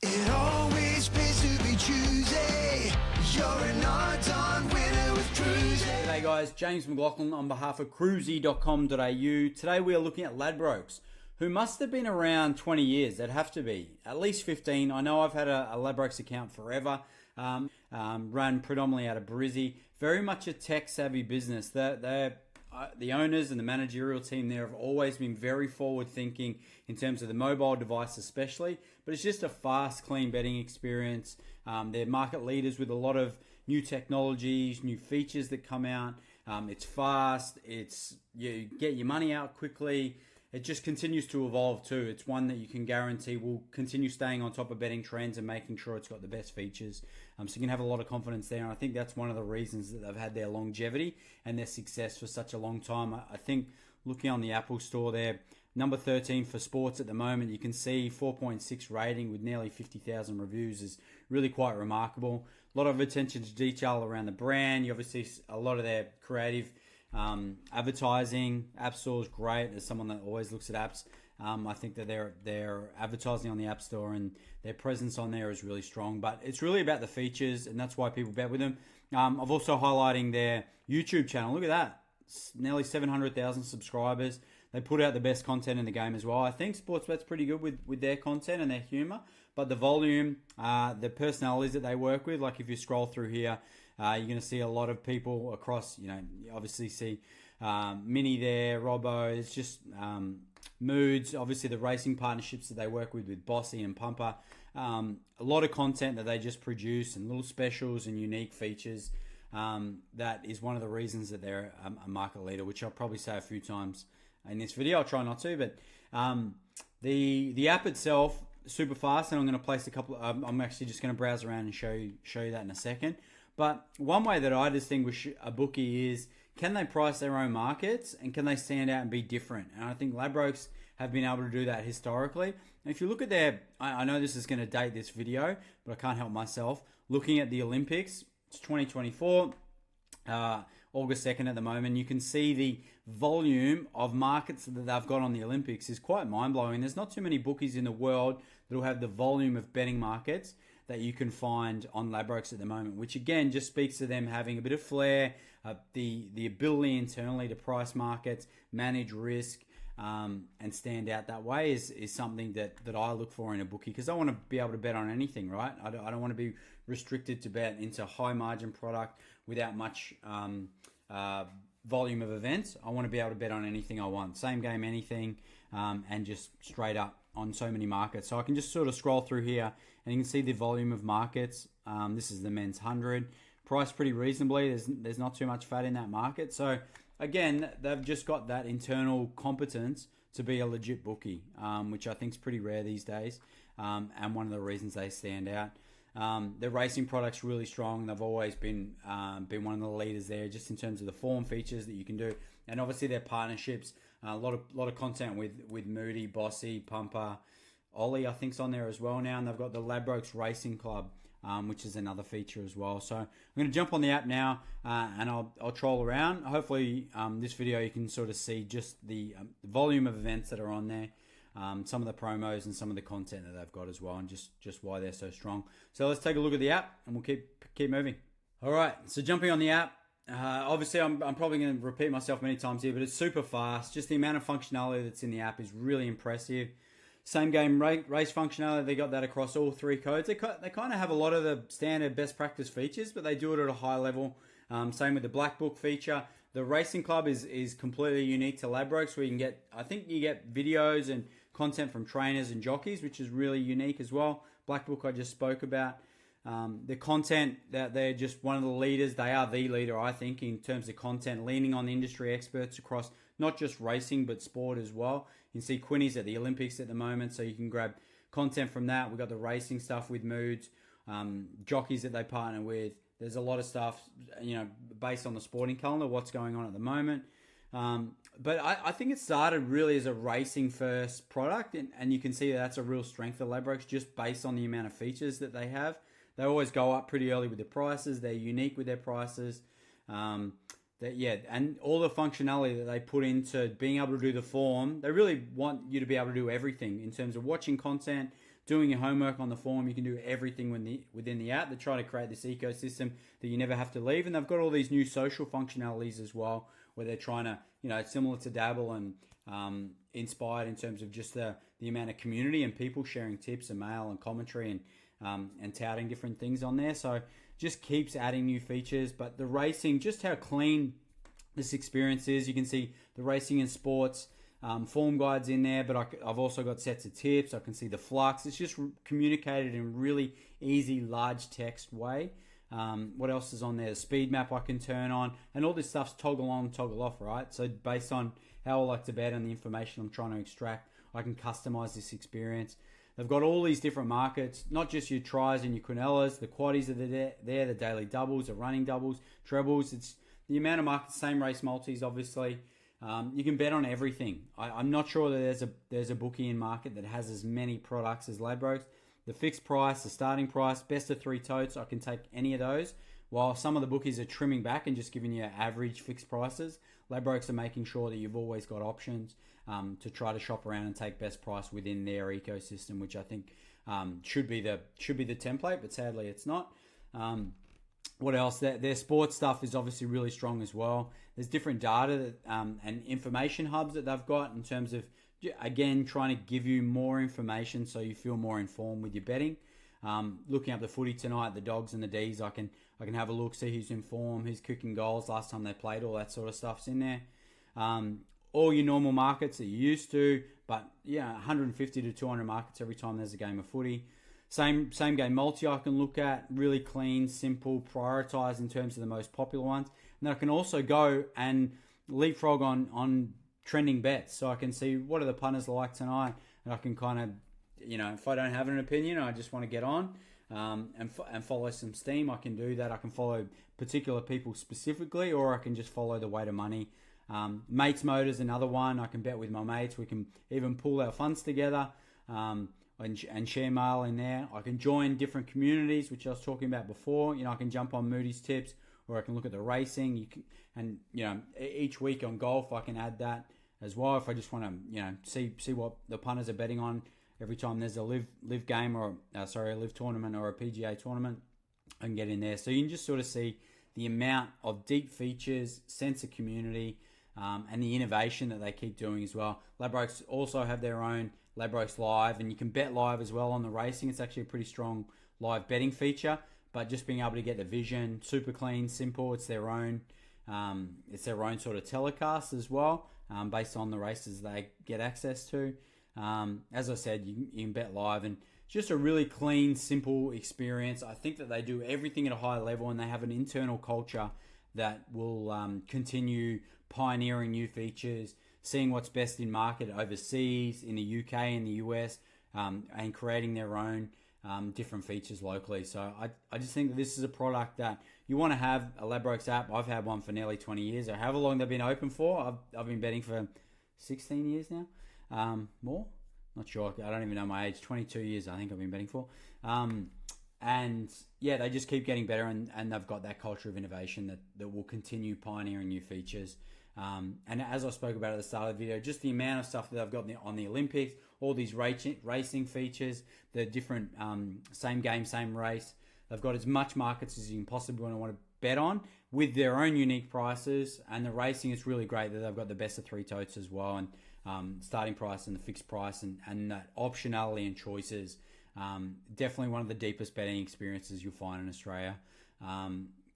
It always pays to be choosy. You're an odds-on winner with Cruisy. G'day guys, James McLaughlin on behalf of cruisy.com.au. Today we are looking at Ladbrokes, who must have been around 20 years. They'd have to be, at least 15. I know I've had a Ladbrokes account forever, run predominantly out of Brizzy. Very much a tech-savvy business. The owners and the managerial team there have always been very forward-thinking in terms of the mobile device especially, but it's just a fast, clean betting experience. They're market leaders with a lot of new technologies, new features that come out. It's fast, you get your money out quickly. It just continues to evolve too. It's one that you can guarantee will continue staying on top of betting trends and making sure it's got the best features. So you can have a lot of confidence there. And I think that's one of the reasons that they've had their longevity and their success for such a long time. I think looking on the Apple Store there, number 13 for sports at the moment, you can see 4.6 rating with nearly 50,000 reviews is really quite remarkable. A lot of attention to detail around the brand. You obviously see a lot of their creative advertising. App Store is great. As someone that always looks at apps, I think that their advertising on the App Store and their presence on there is really strong. But it's really about the features, and that's why people bet with them. I've also highlighting their YouTube channel. Look at that. It's nearly 700,000 subscribers. They put out the best content in the game as well. I think Sportsbet's pretty good with their content and their humour. But the volume, the personalities that they work with, like if you scroll through here, you're going to see a lot of people across, you obviously see Mini there, Robbo. It's just Moods, obviously the racing partnerships that they work with Bossy and Pumper. A lot of content that they just produce and little specials and unique features. That is one of the reasons that they're a market leader, which I'll probably say a few times in this video. I'll try not to, but the app itself, super fast, and I'm going to place a couple. I'm actually just going to browse around and show you that in a second. But one way that I distinguish a bookie is, can they price their own markets and can they stand out and be different? And I think Ladbrokes have been able to do that historically. And if you look at I know this is going to date this video, but I can't help myself. Looking at the Olympics, it's 2024, August 2nd at the moment. You can see the volume of markets that they've got on the Olympics is quite mind-blowing. There's not too many bookies in the world that will have the volume of betting markets that you can find on Ladbrokes at the moment, which again just speaks to them having a bit of flair, the ability internally to price markets, manage risk, and stand out that way is something that I look for in a bookie, because I want to be able to bet on anything, right? I don't want to be restricted to bet into high margin product without much volume of events. I want to be able to bet on anything I want, same game, anything, and just straight up on so many markets. So I can just sort of scroll through here and you can see the volume of markets. This is the men's 100, priced pretty reasonably. There's not too much fat in that market. So again, they've just got that internal competence to be a legit bookie, which I think is pretty rare these days, and one of the reasons they stand out. Their racing product's really strong. They've always been one of the leaders there, just in terms of the form features that you can do, and obviously their partnerships. A lot of content with Moody, Bossy, Pumper, Ollie, I think's on there as well now, and they've got the Ladbrokes Racing Club, which is another feature as well. So I'm going to jump on the app now, and I'll troll around. Hopefully, this video you can sort of see just the volume of events that are on there, some of the promos and some of the content that they've got as well, and just why they're so strong. So let's take a look at the app, and we'll keep moving. All right, so jumping on the app. Obviously, I'm probably going to repeat myself many times here, but it's super fast. Just the amount of functionality that's in the app is really impressive. Same game race functionality, they got that across all three codes. They kind of have a lot of the standard best practice features, but they do it at a high level. Same with the Black Book feature. The Racing Club is completely unique to Ladbrokes, where I think you get videos and content from trainers and jockeys, which is really unique as well. Black Book I just spoke about. The content, that they're just one of the leaders. They are the leader, I think, in terms of content, leaning on industry experts across not just racing but sport as well. You can see Quinny's at the Olympics at the moment, so you can grab content from that. We've got the racing stuff with Moods, jockeys that they partner with. There's a lot of stuff, based on the sporting calendar, what's going on at the moment. But I think it started really as a racing first product, and you can see that's a real strength of Ladbrokes just based on the amount of features that they have. They always go up pretty early with their prices. They're unique with their prices. And all the functionality that they put into being able to do the form, they really want you to be able to do everything in terms of watching content, doing your homework on the form. You can do everything within the app. They're trying to create this ecosystem that you never have to leave. And they've got all these new social functionalities as well, where they're trying to, similar to Dabble and Inspired in terms of just the amount of community and people sharing tips and mail and commentary and touting different things on there. So just keeps adding new features. But the racing, just how clean this experience is. You can see the racing and sports form guides in there, but I've also got sets of tips. I can see the flux. It's just communicated in a really easy, large text way. What else is on there? The speed map I can turn on, and all this stuff's toggle on, toggle off, right? So based on how I like to bet and the information I'm trying to extract, I can customize this experience. They've got all these different markets, not just your tries and your quinellas, the quaddies that are there, the daily doubles, the running doubles, trebles. It's the amount of markets, same race multis, obviously. You can bet on everything. I'm not sure that there's a bookie in market that has as many products as Ladbrokes. The fixed price, the starting price, best of 3 totes, I can take any of those. While some of the bookies are trimming back and just giving you average fixed prices, Ladbrokes are making sure that you've always got options to try to shop around and take best price within their ecosystem, which I think should be the template, but sadly it's not. What else? Their sports stuff is obviously really strong as well. There's different data and information hubs that they've got in terms of, again, trying to give you more information so you feel more informed with your betting. Looking up the footy tonight, the Dogs and the D's, I can have a look, see who's in form, who's cooking goals, last time they played, all that sort of stuff's in there. All your normal markets that you're used to, but 150 to 200 markets every time there's a game of footy. Same game multi I can look at, really clean, simple, prioritize in terms of the most popular ones. And then I can also go and leapfrog on trending bets, so I can see what are the punters like tonight, and I can kind of, if I don't have an opinion, I just want to get on and follow some steam, I can do that. I can follow particular people specifically, or I can just follow the weight of money. Mates mode is another one. I can bet with my mates. We can even pool our funds together and share mail in there. I can join different communities, which I was talking about before. I can jump on Moody's tips, or I can look at the racing. Each week on golf, I can add that as well if I just want to, see what the punters are betting on every time there's a live game or a live tournament or a PGA tournament. I can get in there, so you can just sort of see the amount of deep features, sense of community, and the innovation that they keep doing as well. Ladbrokes also have their own Ladbrokes Live, and you can bet live as well on the racing. It's actually a pretty strong live betting feature, but just being able to get the vision, super clean, simple. It's their own sort of telecast as well, based on the races they get access to. As I said, you can bet live, and just a really clean, simple experience. I think that they do everything at a high level, and they have an internal culture that will continue pioneering new features, seeing what's best in market overseas, in the UK, in the US, and creating their own different features locally. So I just think that this is a product that you want to have, a Ladbrokes app. I've had one for nearly 20 years, or however long they've been open for. I've been betting for 16 years now. More? Not sure. I don't even know my age. 22 years I think I've been betting for. And yeah, they just keep getting better, and they've got that culture of innovation that will continue pioneering new features. And as I spoke about at the start of the video, just the amount of stuff that they've got on the Olympics, all these racing features, the different same game, same race. They've got as much markets as you can possibly want to bet on with their own unique prices. And the racing is really great that they've got the best of 3 totes as well, and starting price and the fixed price and that optionality and choices. Definitely one of the deepest betting experiences you'll find in Australia.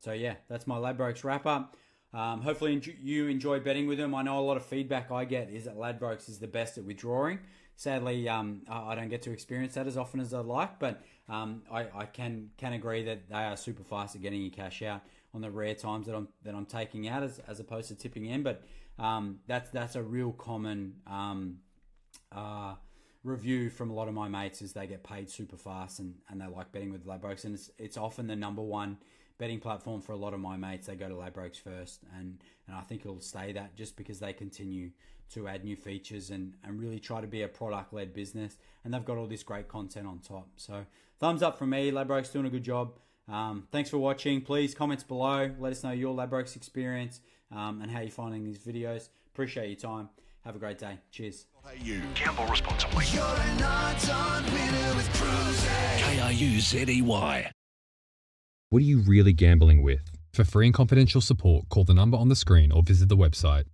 So yeah, that's my Ladbrokes wrap up. Hopefully you enjoy betting with them. I know a lot of feedback I get is that Ladbrokes is the best at withdrawing. Sadly, I don't get to experience that as often as I'd like, but I can agree that they are super fast at getting your cash out on the rare times that I'm taking out as opposed to tipping in. But that's a real common review from a lot of my mates, is they get paid super fast and they like betting with Ladbrokes, and it's often the number one betting platform for a lot of my mates. They go to Ladbrokes first, and I think it'll stay that, just because they continue to add new features and really try to be a product-led business, and they've got all this great content on top. So thumbs up from me. Ladbrokes doing a good job. Thanks for watching. Please comments below, let us know your Ladbrokes experience and how you're finding these videos. Appreciate your time. Have a great day. Cheers. Gamble responsibly. You're an odds-on winner with Cruisey. KRUZEY. What are you really gambling with? For free and confidential support, call the number on the screen or visit the website.